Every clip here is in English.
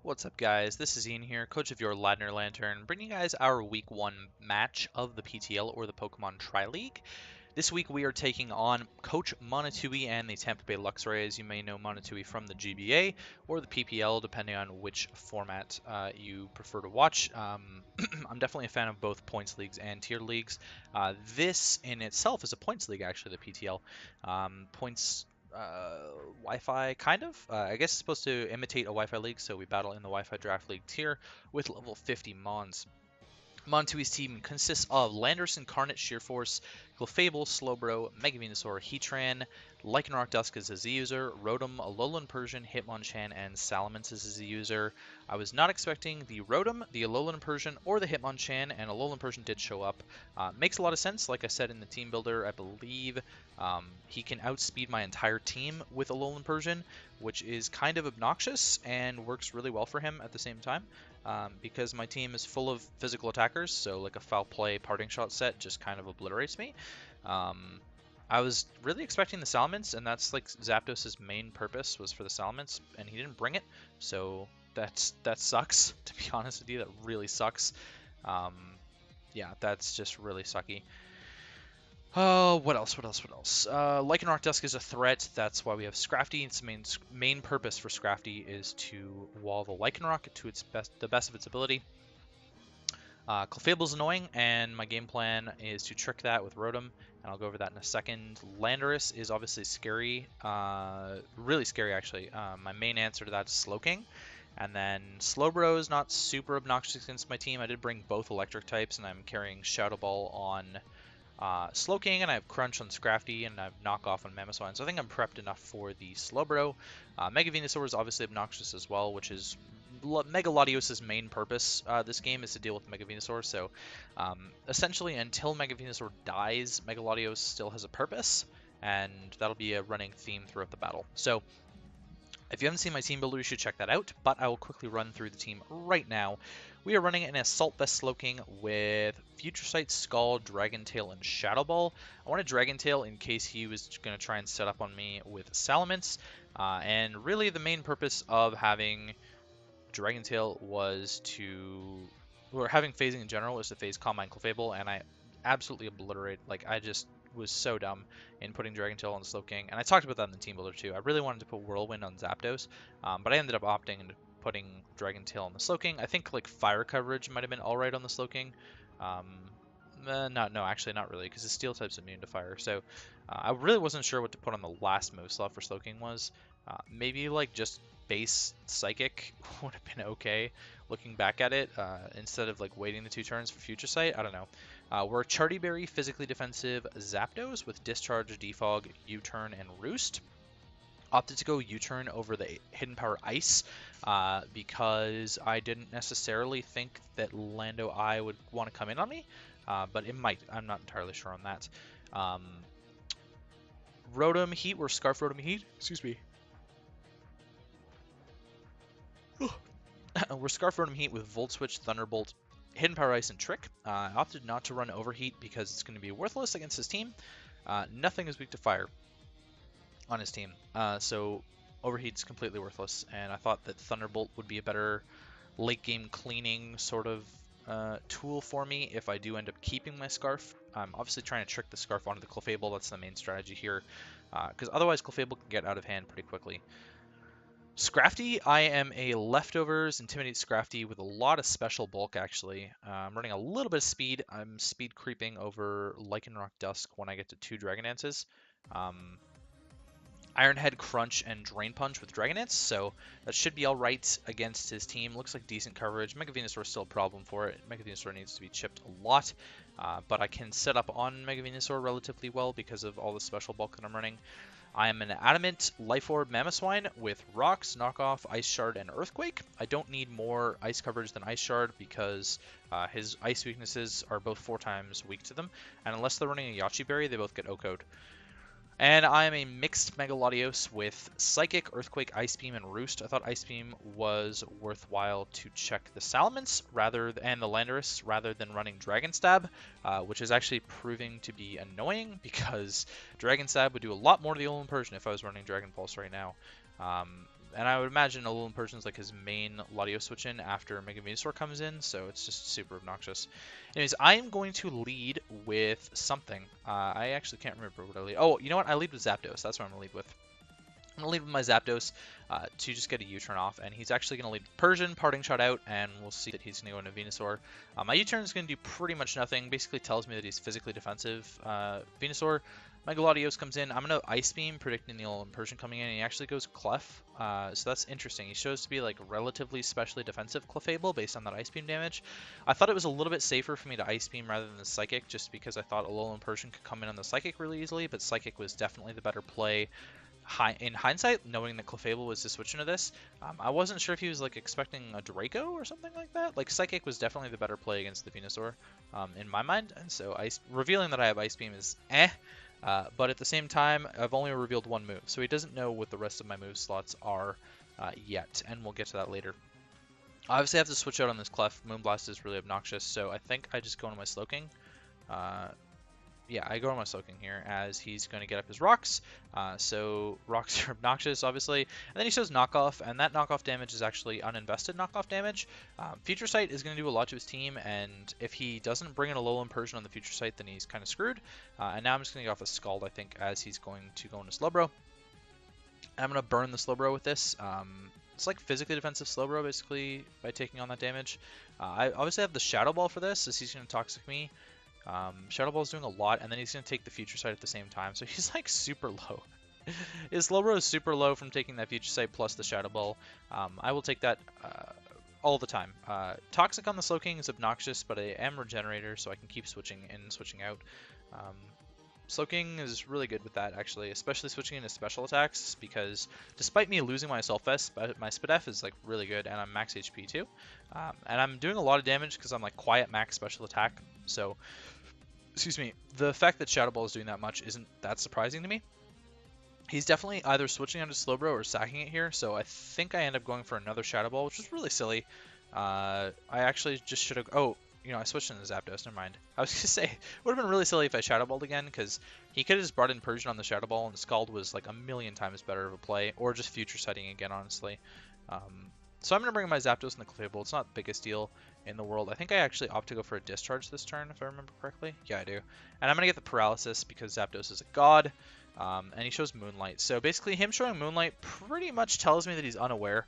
What's up, guys? This is Ian here, coach of your Ladner Lanturn, bringing you guys our Week 1 match of the PTL, or the Pokemon Tri-League. This week we are taking on Coach Monotooi and the Tampa Bay Luxrays. You may know Monotooi from the GBA or the PPL, depending on which format you prefer to watch. I'm definitely a fan of both points leagues and tier leagues. This in itself is a points league, actually, the PTL. Points Wi-Fi, kind of. I guess it's supposed to imitate a Wi-Fi league, so we battle in the Wi-Fi Draft League tier with level 50 Mons. Monotoi's team consists of Landorus-Incarnate, Sheer Force, Clefable, Slowbro, Mega Venusaur, Heatran, Lycanroc-Dusk is a Z user, Rotom, Alolan Persian, Hitmonchan, and Salamence is a Z user. I was not expecting the Rotom, the Alolan Persian, or the Hitmonchan, and Alolan Persian did show up. Makes a lot of sense. Like I said in the team builder, I believe he can outspeed my entire team with Alolan Persian, which is kind of obnoxious and works really well for him at the same time. Because my team is full of physical attackers, so like a foul play parting shot set just kind of obliterates me. I was really expecting the Salamence, and that's like Zapdos' main purpose was for the Salamence, and he didn't bring it, so that sucks, to be honest with you. That really sucks. Yeah, that's just really sucky. Oh, what else? Lycanroc-Dusk is a threat. That's why we have Scrafty. Its main purpose for Scrafty is to wall the Lycanroc to the best of its ability. Clefable's annoying, and my game plan is to trick that with Rotom, and I'll go over that in a second. Landorus is obviously scary, really scary actually. My main answer to that is Slowking. And then Slowbro is not super obnoxious against my team. I did bring both electric types, and I'm carrying Shadow Ball on Slowking, and I have Crunch on Scrafty, and I have Knockoff on Mamoswine, so I think I'm prepped enough for the Slowbro. Mega Venusaur is obviously obnoxious as well, which is Mega Latios' main purpose this game is to deal with Mega Venusaur, so essentially until Mega Venusaur dies, Mega Latios still has a purpose, and that'll be a running theme throughout the battle. So if you haven't seen my team builder, you should check that out, but I will quickly run through the team right now. We are running an Assault Vest Slowking with Future Sight, Scald, Dragon Tail, and Shadow Ball. I wanted Dragon Tail in case he was going to try and set up on me with Salamence, and really the main purpose of having Dragon Tail was or having phasing in general was to phase Calm Mind Clefable, and I absolutely obliterated, like I just was so dumb in putting Dragon Tail on Slowking, and I talked about that in the team builder too. I really wanted to put Whirlwind on Zapdos, but I ended up opting into putting Dragon Tail on the Slowking. I think like fire coverage might have been alright on the Slowking. No, actually not really, because the Steel type's immune to fire, so I really wasn't sure what to put on the last move slot for Slowking was. Maybe like just base Psychic would have been okay looking back at it, instead of like waiting the 2 turns for Future Sight. I don't know. We're Charty Berry, physically defensive Zapdos with Discharge, Defog, U-Turn, and Roost. Opted to go U-Turn over the Hidden Power Ice because I didn't necessarily think that Lando-I would want to come in on me, but it might. I'm not entirely sure on that. Rotom-Heat, we're Scarf Rotom-Heat. Excuse me. We're Scarf Rotom-Heat with Volt Switch, Thunderbolt, Hidden Power Ice, and Trick. I opted not to run Overheat because it's going to be worthless against his team. Nothing is weak to fire on his team, so Overheat's completely worthless, and I thought that Thunderbolt would be a better late game cleaning sort of tool for me if I do end up keeping my Scarf. I'm obviously trying to trick the Scarf onto the Clefable. That's the main strategy here, because otherwise Clefable can get out of hand pretty quickly. Scrafty, I am a Leftovers Intimidate Scrafty with a lot of special bulk, actually. I'm running a little bit of speed. I'm speed creeping over Lycanroc-Dusk when I get to 2 Dragon Dances. Iron Head, Crunch, and Drain Punch with Dragon Dance, so that should be alright against his team. Looks like decent coverage. Mega Venusaur is still a problem for it. Mega Venusaur needs to be chipped a lot, but I can set up on Mega Venusaur relatively well because of all the special bulk that I'm running. I am an Adamant Life Orb Mamoswine with Rocks, Knockoff, Ice Shard, and Earthquake. I don't need more ice coverage than Ice Shard because his ice weaknesses are both 4 times weak to them, and unless they're running a Yachi Berry, they both get OHKO'd. And I am a mixed Mega Latios with Psychic, Earthquake, Ice Beam, and Roost. I thought Ice Beam was worthwhile to check the Salamence and the Landorus rather than running Dragon Stab, which is actually proving to be annoying because Dragon Stab would do a lot more to the Alolan Persian if I was running Dragon Pulse right now. And I would imagine Alolan Persian's like his main Latios switch in after Mega Venusaur comes in, so it's just super obnoxious. Anyways, I am going to lead with something. I actually can't remember what I lead. Oh, you know what? I lead with Zapdos. That's what I'm going to lead with. I'm going to lead with my Zapdos to just get a U-turn off, and he's actually going to lead Persian, parting shot out, and we'll see that he's going to go into Venusaur. My U-turn is going to do pretty much nothing. Basically tells me that he's physically defensive. Venusaur, my Gladios comes in. I'm going to Ice Beam, predicting the Alolan Persian coming in, and he actually goes Clef. So that's interesting. He shows to be like relatively specially defensive Clefable based on that Ice Beam damage. I thought it was a little bit safer for me to Ice Beam rather than the Psychic, just because I thought Alolan Persian could come in on the Psychic really easily, but Psychic was definitely the better play. In hindsight, knowing that Clefable was to switch into this, I wasn't sure if he was like expecting a Draco or something like that. Like Psychic was definitely the better play against the Venusaur in my mind, and so revealing that I have Ice Beam is but at the same time, I've only revealed one move, so he doesn't know what the rest of my move slots are yet, and we'll get to that later. Obviously, I have to switch out on this Clef. Moonblast is really obnoxious, so I think I just go into my Slowking. Yeah, I go on my Slowking here as he's going to get up his Rocks. So Rocks are obnoxious, obviously. And then he shows Knockoff, and that Knockoff damage is actually uninvested Knockoff damage. Future Sight is going to do a lot to his team, and if he doesn't bring in a Alolan Persian on the Future Sight, then he's kind of screwed. And now I'm just going to get off a Scald, I think, as he's going to go into Slowbro. I'm going to burn the Slowbro with this. It's like physically defensive Slowbro, basically, by taking on that damage. I obviously have the Shadow Ball for this, as he's going to Toxic me. Shadow Ball is doing a lot, and then he's going to take the Future Sight at the same time, so he's like super low. His Slowbro is super low from taking that Future Sight plus the Shadow Ball. I will take that all the time. Toxic on the Slowking is obnoxious, but I am Regenerator, so I can keep switching in and switching out. Slowking is really good with that, actually, especially switching into special attacks, because despite me losing my Assault-Vest, my Spadef is like really good, and I'm max HP too. And I'm doing a lot of damage because I'm like quiet max special attack, so excuse me, the fact that Shadow Ball is doing that much isn't that surprising to me. He's definitely either switching onto Slowbro or sacking it here, so I think I end up going for another Shadow Ball, which is really silly. I actually just should have... Oh, you know, I switched into Zapdos, never mind. I was going to say, it would have been really silly if I Shadow Balled again, because he could have just brought in Persian on the Shadow Ball, and Scald was like a million times better of a play, or just Future Sighting again, honestly. So I'm going to bring in my Zapdos and the Clefable. It's not the biggest deal in the world. I think I actually opt to go for a Discharge this turn, if I remember correctly. Yeah, I do. And I'm going to get the Paralysis because Zapdos is a god, and he shows Moonlight. So basically, him showing Moonlight pretty much tells me that he's unaware.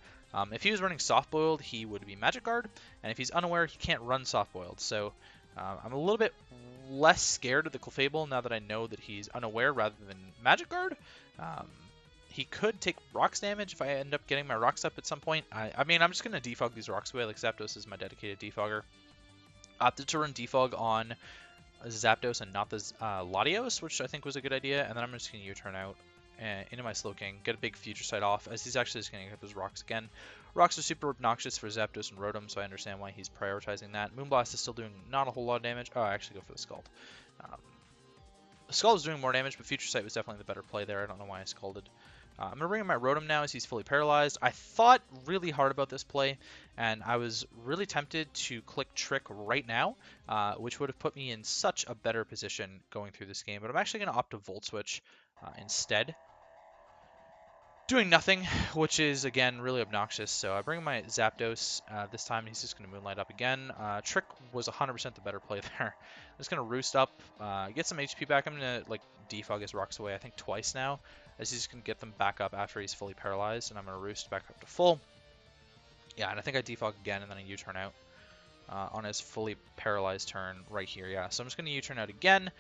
If he was running Soft-Boiled, he would be Magic Guard, and if he's unaware, he can't run Soft-Boiled. So I'm a little bit less scared of the Clefable now that I know that he's unaware rather than Magic Guard. He could take Rocks damage if I end up getting my Rocks up at some point. I mean, I'm just going to defog these Rocks away, like Zapdos is my dedicated defogger. Opted to run defog on Zapdos and not the Latios, which I think was a good idea, and then I'm just going to U-turn out into my Slowking, get a big Future Sight off, as he's actually just going to get up his Rocks again. Rocks are super obnoxious for Zapdos and Rotom, so I understand why he's prioritizing that. Moonblast is still doing not a whole lot of damage. Oh, I actually go for the Scald. Scald is doing more damage, but Future Sight was definitely the better play there. I don't know why I Scalded. I'm going to bring in my Rotom now as he's fully paralyzed. I thought really hard about this play, and I was really tempted to click Trick right now, which would have put me in such a better position going through this game. But I'm actually going to opt to Volt Switch instead. Doing nothing, which is, again, really obnoxious. So I bring in my Zapdos. This time he's just going to Moonlight up again. Trick was 100% the better play there. I'm just going to Roost up, get some HP back. I'm going to like defog his Rocks away, I think twice now, as he's going to get them back up after he's fully paralyzed. And I'm going to Roost back up to full. Yeah, and I think I defog again, and then I U-turn out on his fully paralyzed turn right here. Yeah, so I'm just going to U-turn out again.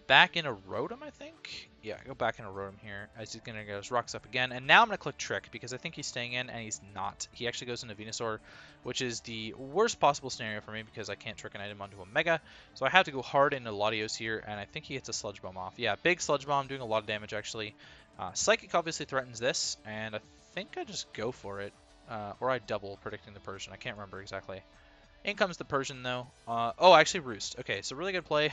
Back in a Rotom, I think? Yeah, go back in a Rotom here, as he's going to get his Rocks up again. And now I'm going to click Trick, because I think he's staying in, and he's not. He actually goes into Venusaur, which is the worst possible scenario for me, because I can't trick an item onto a Mega. So I have to go hard into Latios here, and I think he hits a Sludge Bomb off. Yeah, big Sludge Bomb, doing a lot of damage, actually. Psychic obviously threatens this, and I think I just go for it. Or I double, predicting the Persian. I can't remember exactly. In comes the Persian, though. Oh, actually Roost. Okay, so really good play.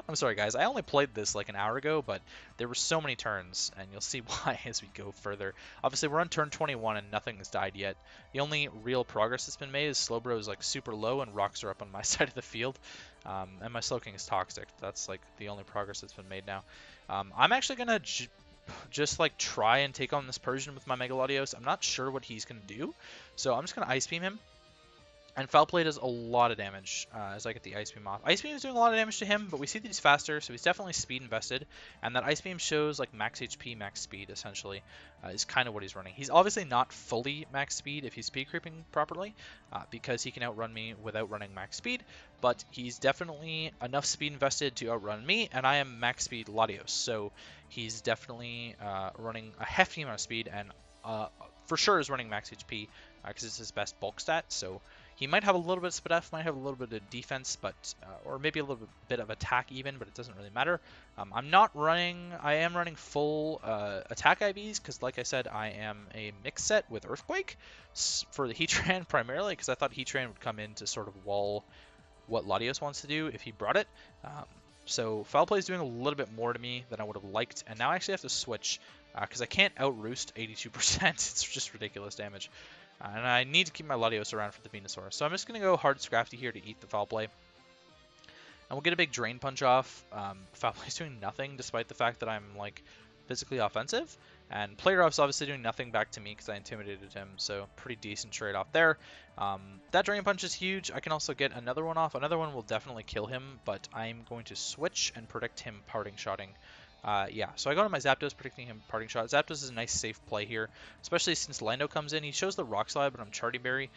I'm sorry, guys. I only played this like an hour ago, but there were so many turns, and you'll see why as we go further. Obviously, we're on turn 21, and nothing has died yet. The only real progress that's been made is Slowbro is like super low, and Rocks are up on my side of the field. And my Slowking is Toxic. That's like the only progress that's been made now. I'm actually going to just like try and take on this Persian with my Mega Latios. I'm not sure what he's going to do, so I'm just going to Ice Beam him. And Foul Play does a lot of damage as I get the Ice Beam off. Ice Beam is doing a lot of damage to him, but we see that he's faster, so he's definitely speed invested. And that Ice Beam shows like max HP, max speed, essentially, is kind of what he's running. He's obviously not fully max speed if he's speed creeping properly, because he can outrun me without running max speed. But he's definitely enough speed invested to outrun me, and I am max speed Latios. So he's definitely running a hefty amount of speed, and for sure is running max HP, because it's his best bulk stat. So he might have a little bit of Spadef, might have a little bit of defense, but or maybe a little bit of attack even, but it doesn't really matter. I am running full attack IVs, because like I said, I am a mix set with Earthquake for the Heatran primarily, because I thought Heatran would come in to sort of wall what Latios wants to do if he brought it. So Foul Play is doing a little bit more to me than I would have liked, and now I actually have to switch, because I can't out-roost 82%. It's just ridiculous damage. And I need to keep my Latios around for the Venusaur. So I'm just going to go hard Scrafty here to eat the Foul Play. And we'll get a big Drain Punch off. Foul Play's doing nothing despite the fact that I'm like physically offensive. And Play Rough's obviously doing nothing back to me because I intimidated him. So pretty decent trade-off there. That Drain Punch is huge. I can also get another one off. Another one will definitely kill him, but I'm going to switch and predict him Parting Shotting. Yeah, so I go to my Zapdos, predicting him Parting Shot. Zapdos is a nice safe play here, especially since Lando comes in. He shows the Rock Slide, but I'm Charty Berry.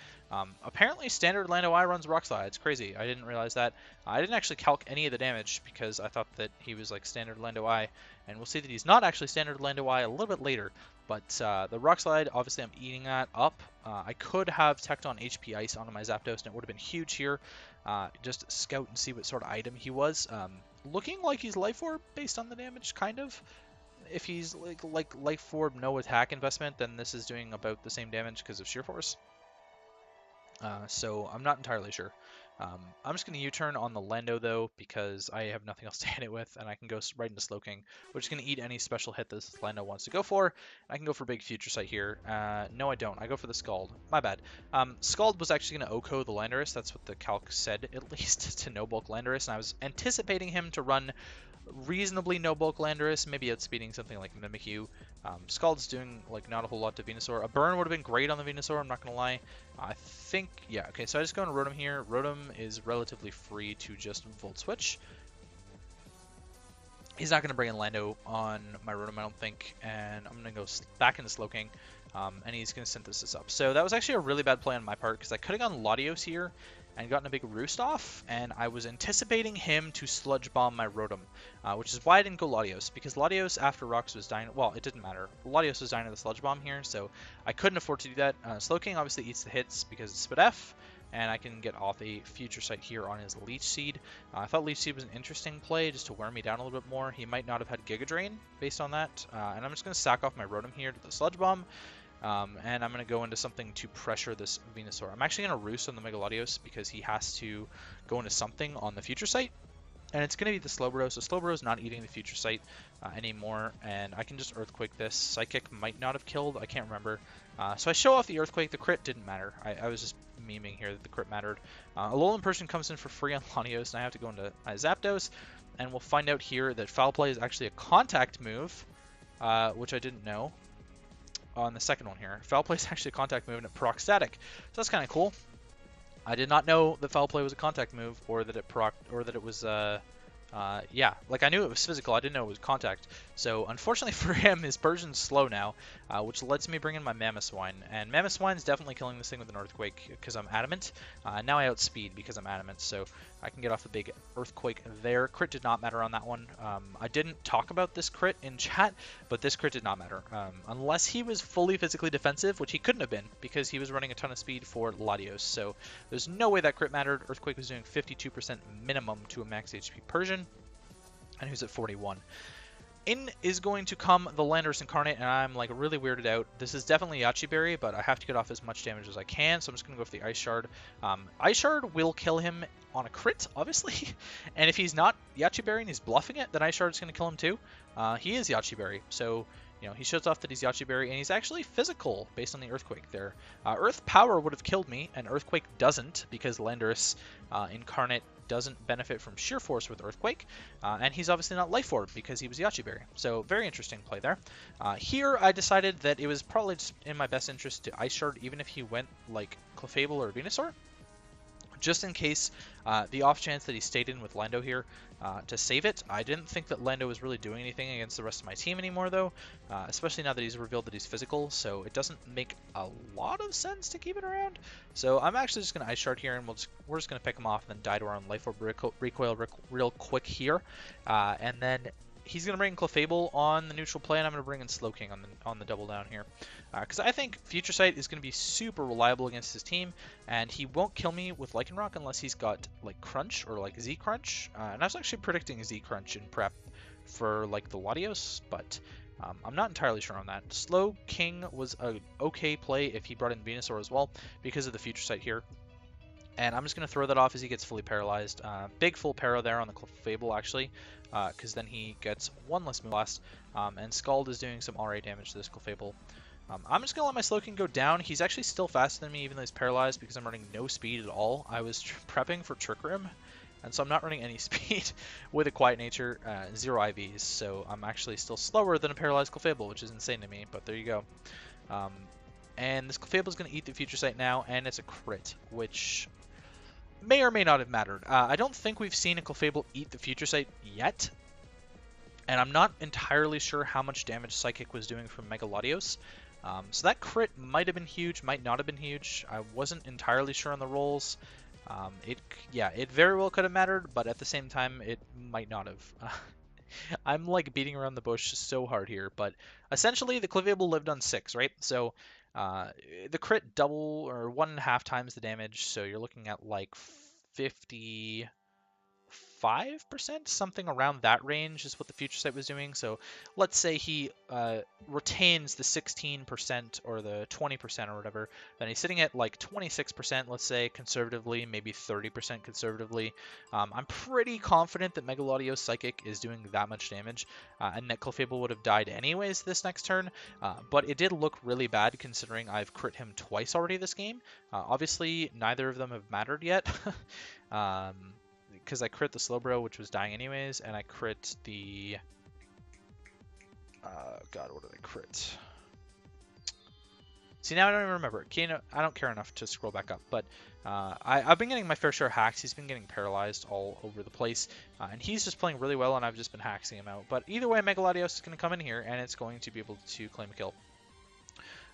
Apparently, standard Lando I runs Rock Slide. It's crazy. I didn't realize that. I didn't actually calc any of the damage because I thought that he was like standard Lando I, and we'll see that he's not actually standard Lando I a little bit later. But the Rock Slide, obviously I'm eating that up. I could have teched on HP Ice onto my Zapdos, and it would have been huge here. Just scout and see what sort of item he was. Looking like he's Life Orb based on the damage, kind of. If he's like Life Orb, no attack investment, then this is doing about the same damage because of Sheer Force. So I'm not entirely sure. I'm just going to U-turn on the Lando, though, because I have nothing else to hit it with, and I can go right into Slowking, which is going to eat any special hit this Lando wants to go for. I can go for Big Future Sight here. No, I don't. I go for the Scald. My bad. Scald was actually going to OHKO the Landorus. That's what the calc said, at least, to no-bulk Landorus, and I was anticipating him to run reasonably no-bulk Landorus, maybe outspeeding something like Mimikyu. Scald's doing like not a whole lot to Venusaur. A burn would have been great on the Venusaur, I'm not going to lie. I think, yeah, okay, so I just go into Rotom here. Rotom is relatively free to just Volt Switch. He's not going to bring in Lando on my Rotom, I don't think, and I'm going to go back into Slowking, and he's going to Synthesis up. So that was actually a really bad play on my part, because I could have gone Latios here and gotten a big Roost off, and I was anticipating him to Sludge Bomb my Rotom, which is why I didn't go Latios, because Latios after Rocks was dying, well, it didn't matter. Latios was dying to the Sludge Bomb here, so I couldn't afford to do that. Slowking obviously eats the hits because it's Spadef, and I can get off a Future Sight here on his Leech Seed. I thought Leech Seed was an interesting play just to wear me down a little bit more. He might not have had Giga Drain based on that, and I'm just going to sack off my Rotom here to the Sludge Bomb. And I'm going to go into something to pressure this Venusaur. I'm actually going to Roost on the Mega Latios because he has to go into something on the Future Sight. And it's going to be the Slowbro, so Slowbro's not eating the Future Sight anymore. And I can just Earthquake this. Psychic might not have killed, I can't remember. So I show off the Earthquake. The crit didn't matter. I was just memeing here that the crit mattered. Alolan Person comes in for free on Latios, and I have to go into my Zapdos. And we'll find out here that Foul Play is actually a contact move, which I didn't know. On the second one here, Foul Play is actually a contact move and it proc static, so that's kind of cool. I did not know that Foul Play was a contact move, or that it proc, or that it was yeah, like I knew it was physical, I didn't know it was contact. So unfortunately for him, his Persian's slow now, which lets me bring in my Mamoswine. And Mamoswine's definitely killing this thing with an Earthquake because I'm adamant. Now I outspeed because I'm adamant, so I can get off a big Earthquake there. Crit did not matter on that one. I didn't talk about this crit in chat, but this crit did not matter. Unless he was fully physically defensive, which he couldn't have been because he was running a ton of speed for Latios. So there's no way that crit mattered. Earthquake was doing 52% minimum to a max HP Persian, and who's at 41. In is going to come the Landorus-Incarnate, and I'm like really weirded out. This is definitely Yachi Berry, but I have to get off as much damage as I can, so I'm just going to go for the Ice Shard. Ice Shard will kill him on a crit, obviously, and if he's not Yachi Berry and he's bluffing it, then Ice Shard is going to kill him too. He is Yachi Berry, so You know, he shows off that he's Yache Berry, and he's actually physical based on the Earthquake there. Earth Power would have killed me, and Earthquake doesn't because Landorus-Incarnate doesn't benefit from Sheer Force with Earthquake, and he's obviously not Life Orb because he was Yache Berry. So very interesting play there. Here I decided that it was probably just in my best interest to Ice Shard even if he went like Clefable or Venusaur, just in case the off chance that he stayed in with Lando here to save it. I didn't think that Lando was really doing anything against the rest of my team anymore though, especially now that he's revealed that he's physical, so it doesn't make a lot of sense to keep it around. So I'm actually just going to Ice Shard here, and we're just going to pick him off and then die to our own Life Orb recoil real quick here, and then he's going to bring Clefable on the neutral play, and I'm going to bring in Slowking on the double down here. Because I think Future Sight is going to be super reliable against his team, and he won't kill me with Lycanroc unless he's got like Crunch or like Z Crunch. And I was actually predicting Z Crunch in prep for like the Latios, but I'm not entirely sure on that. Slowking was a okay play if he brought in Venusaur as well because of the Future Sight here. And I'm just going to throw that off as he gets fully paralyzed. Big full para there on the Clefable, actually, because then he gets one less Moonblast, and Scald is doing some alright damage to this Clefable. I'm just going to let my Slowking go down. He's actually still faster than me, even though he's paralyzed, because I'm running no speed at all. I was prepping for Trick Room, and so I'm not running any speed with a Quiet Nature, 0 IVs, so I'm actually still slower than a paralyzed Clefable, which is insane to me, but there you go. And this Clefable is going to eat the Future Sight now, and it's a crit, which may or may not have mattered. I don't think we've seen a Clefable eat the Future Sight yet, and I'm not entirely sure how much damage Psychic was doing from Mega Latios. So that crit might have been huge, might not have been huge. I wasn't entirely sure on the rolls. It very well could have mattered, but at the same time, it might not have. I'm like beating around the bush so hard here, but essentially the Clefable lived on 6, right? So the crit double or 1.5 times the damage, so you're looking at like 55%, something around that range is what the Future Sight was doing. So let's say he retains the 16% or the 20% or whatever, then he's sitting at like 26%, let's say, conservatively, maybe 30% conservatively. I'm pretty confident that Mega Latios Psychic is doing that much damage, and that Clefable would have died anyways this next turn, but it did look really bad considering I've crit him twice already this game. Obviously, neither of them have mattered yet. Because I crit the Slowbro, which was dying anyways, and I crit the... God, what did I crit? See, now I don't even remember. I don't care enough to scroll back up, but I've been getting my fair share of hacks. He's been getting paralyzed all over the place, and he's just playing really well, and I've just been hacking him out. But either way, Mega Latios is going to come in here, and it's going to be able to claim a kill.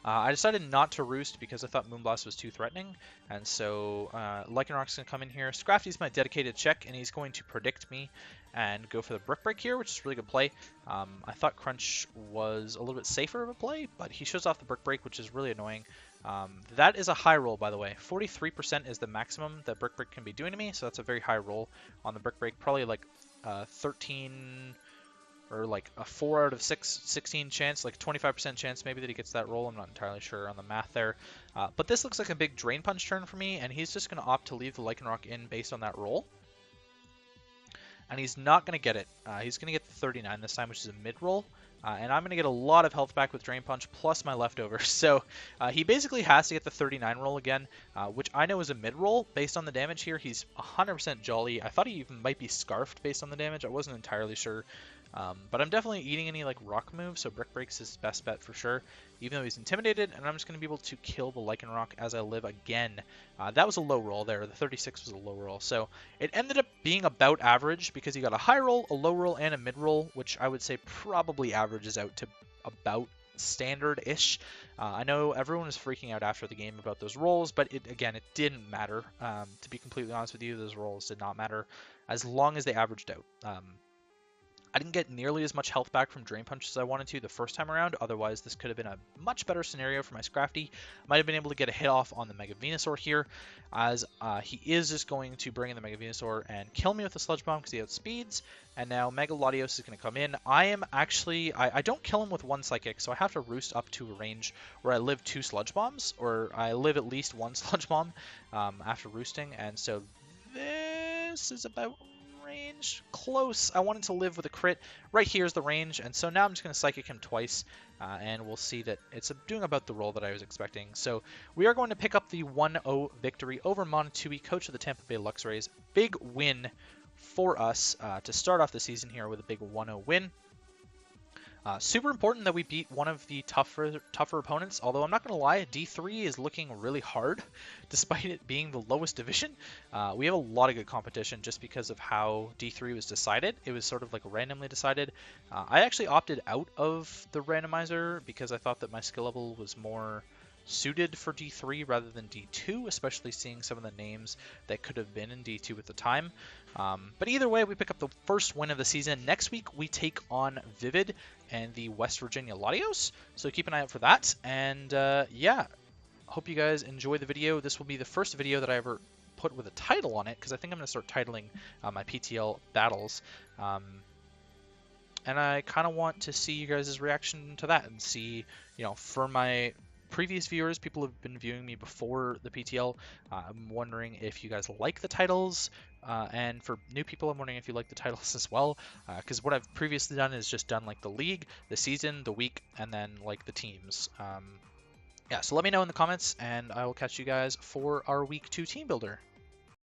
I decided not to Roost because I thought Moonblast was too threatening, and so Lycanroc's going to come in here. Scrafty's my dedicated check, and he's going to predict me and go for the Brick Break here, which is a really good play. I thought Crunch was a little bit safer of a play, but he shows off the Brick Break, which is really annoying. That is a high roll, by the way. 43% is the maximum that Brick Break can be doing to me, so that's a very high roll on the Brick Break. Probably like 13... or like a 4 out of 16 chance, like 25% chance maybe that he gets that roll. I'm not entirely sure on the math there. But this looks like a big Drain Punch turn for me, and he's just going to opt to leave the Lycanroc in based on that roll. And he's not going to get it. He's going to get the 39 this time, which is a mid-roll. And I'm going to get a lot of health back with Drain Punch plus my leftovers. So he basically has to get the 39 roll again, which I know is a mid-roll. Based on the damage here, he's 100% Jolly. I thought he even might be Scarfed based on the damage. I wasn't entirely sure. But I'm definitely eating any like rock moves, so Brick Break's his best bet for sure, even though he's intimidated, and I'm just going to be able to kill the Lycanroc as I live again. That was a low roll there. The 36 was a low roll, so it ended up being about average because he got a high roll, a low roll, and a mid roll, which I would say probably averages out to about standard-ish. I know everyone was freaking out after the game about those rolls, but it didn't matter. To be completely honest with you, those rolls did not matter as long as they averaged out. I didn't get nearly as much health back from Drain Punch as I wanted to the first time around. Otherwise, this could have been a much better scenario for my Scrafty. Might have been able to get a hit off on the Mega Venusaur here, as he is just going to bring in the Mega Venusaur and kill me with the Sludge Bomb because he outspeeds. And now Mega Latios is going to come in. I am actually... I don't kill him with one Psychic, so I have to Roost up to a range where I live 2 Sludge Bombs, or I live at least 1 Sludge Bomb after Roosting. And so this is about range? Close. I wanted to live with a crit. Right here is the range, and so now I'm just going to Psychic him twice, and we'll see that it's doing about the roll that I was expecting. So we are going to pick up the 1-0 victory over Monotooi, coach of the Tampa Bay Luxrays. Big win for us to start off the season here with a big 1-0 win. Super important that we beat one of the tougher opponents, although I'm not going to lie, D3 is looking really hard, despite it being the lowest division. We have a lot of good competition just because of how D3 was decided. It was sort of like randomly decided. I actually opted out of the randomizer because I thought that my skill level was more suited for D3 rather than D2, especially seeing some of the names that could have been in D2 at the time. But either way, we pick up the first win of the season. Next week, we take on Vivid and the West Virginia Latios, so keep an eye out for that. And yeah, hope you guys enjoy the video. This will be the first video that I ever put with a title on it, because I think I'm going to start titling my PTL battles. And I kind of want to see you guys' reaction to that and see, you know, for my previous viewers, people have been viewing me before the PTL. I'm wondering if you guys like the titles, and for new people, I'm wondering if you like the titles as well, because what I've previously done is just done like the league, the season, the week, and then like the teams. Yeah, so let me know in the comments, and I will catch you guys for our week 2 team builder.